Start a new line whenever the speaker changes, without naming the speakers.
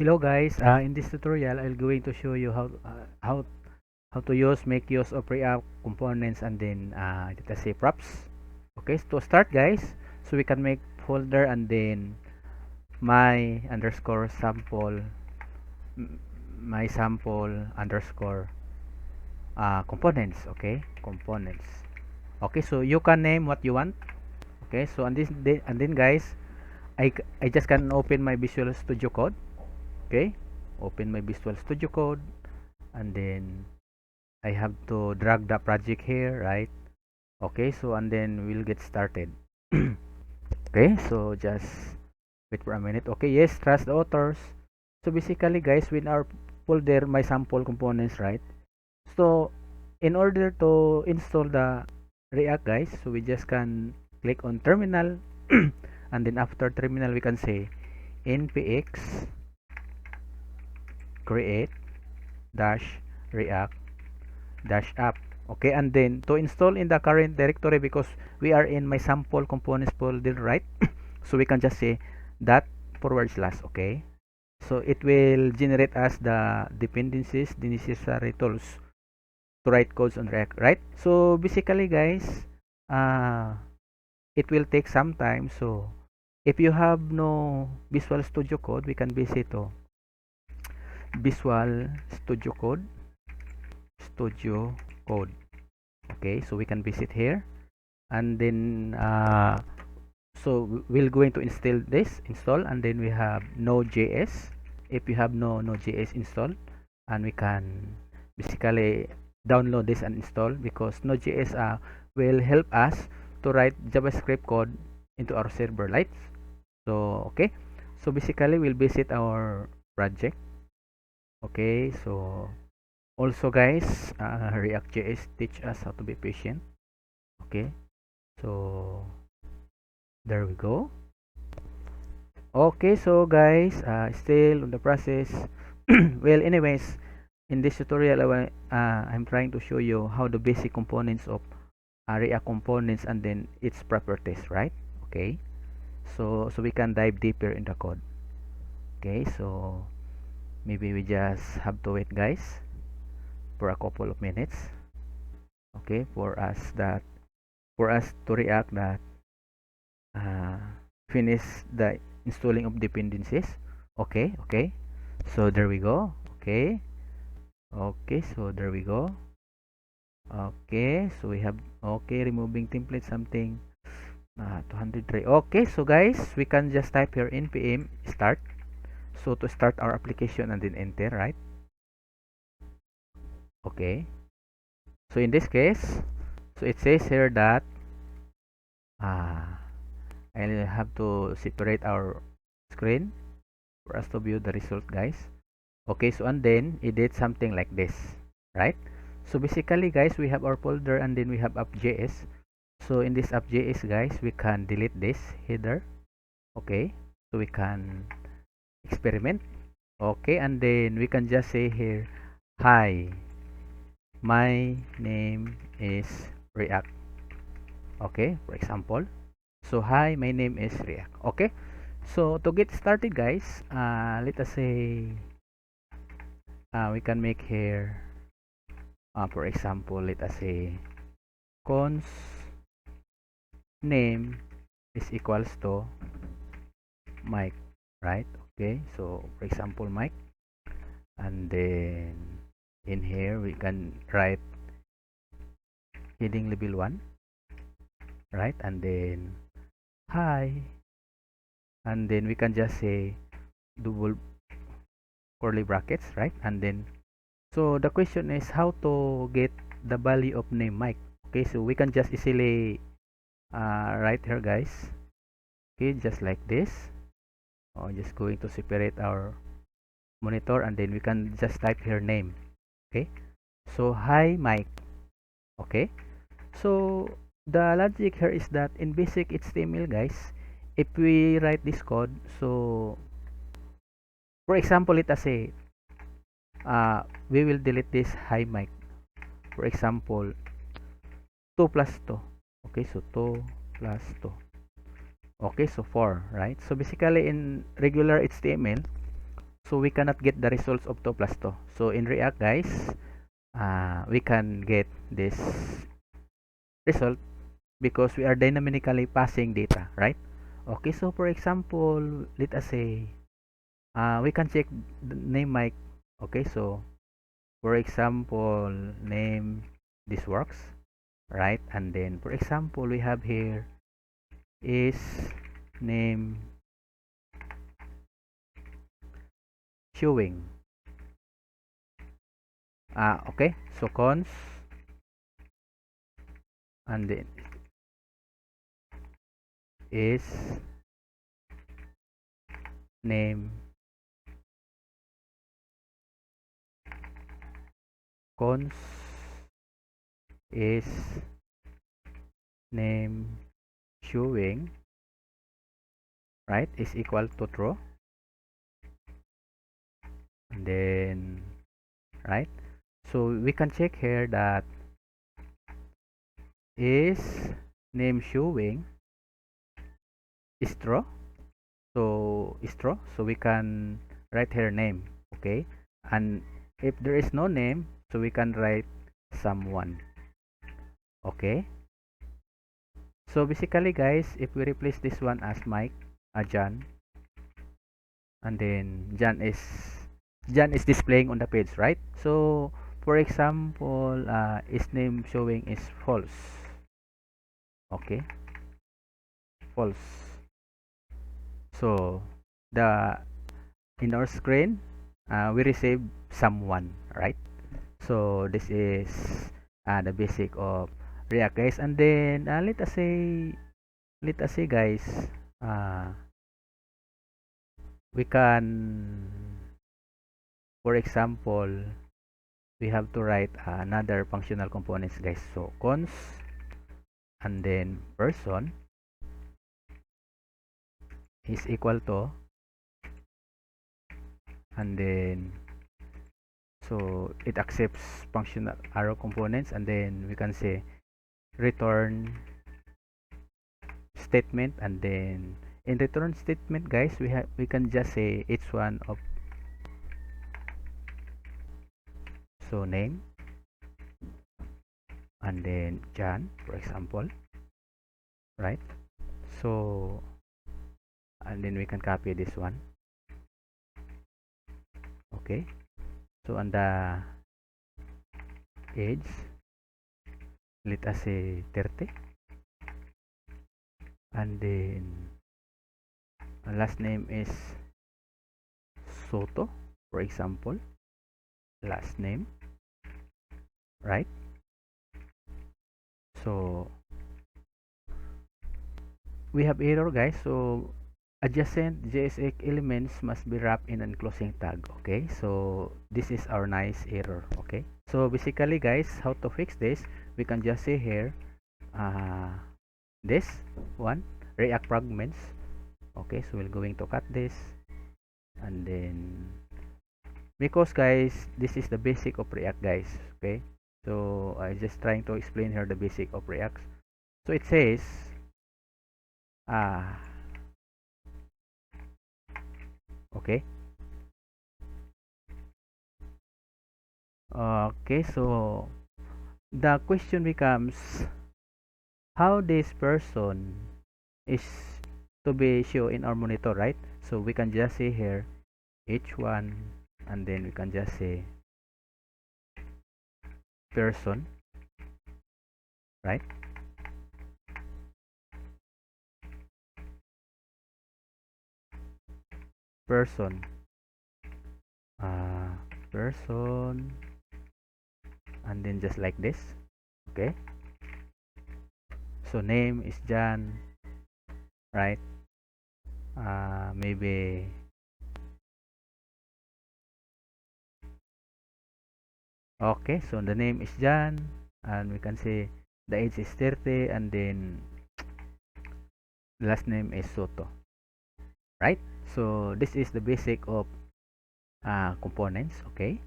Hello guys, in this tutorial I'm going to show you how to make use of React components and then let's say props. Okay, so to start guys, so we can make folder and then my underscore sample my sample underscore components. Okay, components. Okay, so you can name what you want. Okay, so and then guys, I just can open my Visual Studio Code. Okay, open my Visual Studio Code and then I have to drag the project here, right? Okay, so and then we'll get started. Okay, so just wait for a minute. Okay, yes, trust the authors. So basically guys, with our folder my sample components, right? So in order to install the React guys, so we just can click on terminal and then after terminal we can say npx create dash react dash app. Okay, and then to install in the current directory, because we are in my sample components folder, right? So we can just say that forward slash. Okay, so it will generate us the dependencies, the necessary tools to write codes on React, right? So basically guys, uh it will take some time. So if you have no Visual Studio Code, we can visit to Visual Studio Code, Studio Code. Okay, so we can visit here and then so we're going to install and then we have Node.js. If you have no Node.js installed, and we can basically download this and install, because Node.js will help us to write JavaScript code into our server, right? So okay, so basically we'll visit our project. Okay, so also guys, React.js teach us how to be patient. Okay, so there we go. Okay, so guys, still on the process. Well, anyways, in this tutorial, I'm trying to show you how the basic components of React components and then its properties, right? Okay, so we can dive deeper in the code. Okay, so maybe we just have to wait, guys, for a couple of minutes. Okay, for us to React that uh, finish the installing of dependencies. Okay, so there we go. Okay, so there we go. Okay, so we have, okay, removing template something 203. Okay, so guys, we can just type here npm start, so to start our application and then enter, right? Okay, so in this case, so it says here that uh, I'll have to separate our screen for us to view the result, guys. Okay, so and then it did something like this, right? So basically guys, we have our folder and then we have app.js. So in this app.js guys, we can delete this header. Okay, so we can experiment. Okay, and then we can just say here, hi, my name is React. Okay, for example, so hi, my name is React. Okay, so to get started guys, let us say we can make here for example, let us say cons name is equals to Mike, right? Okay, so for example Mike, and then in here we can write heading level 1, right? And then hi, and then we can just say double curly brackets, right? And then so the question is how to get the value of name Mike. Okay, so we can just easily write here guys. Okay, just like this. Just going to separate our monitor and then we can just type here name. Okay, so hi Mike. Okay, so the logic here is that in basic HTML guys, if we write this code, so for example let us say we will delete this hi Mike, for example 2 plus 2. Okay, so 2 plus 2. Okay, so 4, right? So basically in regular HTML, so we cannot get the results of 2 plus 2. So in React, guys, we can get this result because we are dynamically passing data, right? Okay, so for example, let us say we can check the name Mike. Okay, so for example, name, this works, right? And then for example, we have here is name showing. Okay, so cons, and then is name cons is name showing, right, is equal to true. And then, right, so we can check here that is name showing is true. So is true, so we can write here name. Okay, and if there is no name, so we can write someone. Okay, so basically guys, if we replace this one as Mike, John, and then John is displaying on the page, right? So for example, is name showing is false. Okay, false. So the in our screen, we receive someone, right? So this is the basic of React, guys. And then let us say guys, uh, we can, for example, we have to write another functional components, guys. So cons, and then person is equal to, and then so it accepts functional arrow components, and then we can say return statement. And then in return statement, guys, we can just say each one of, so name, and then John, for example, right? So and then we can copy this one. Okay, so on the age, let us say 30, and then last name is Soto, for example, last name, right? So we have error, guys. So adjacent JSX elements must be wrapped in an enclosing tag. Okay, so this is our nice error. Okay, so basically guys, how to fix this, we can just say here this one, React fragments. Okay, so we're going to cut this, and then because guys, this is the basic of React, guys. Okay, so I just trying to explain here the basic of React. So it says okay, okay, so the question becomes how this person is to be shown in our monitor, right? So we can just say here h1, and then we can just say person, right? Person, uh, person, and then just like this. Okay, so name is John, right? Maybe okay, so the name is John, and we can say the age is 30, and then last name is Soto, right? So this is the basic of components. Okay,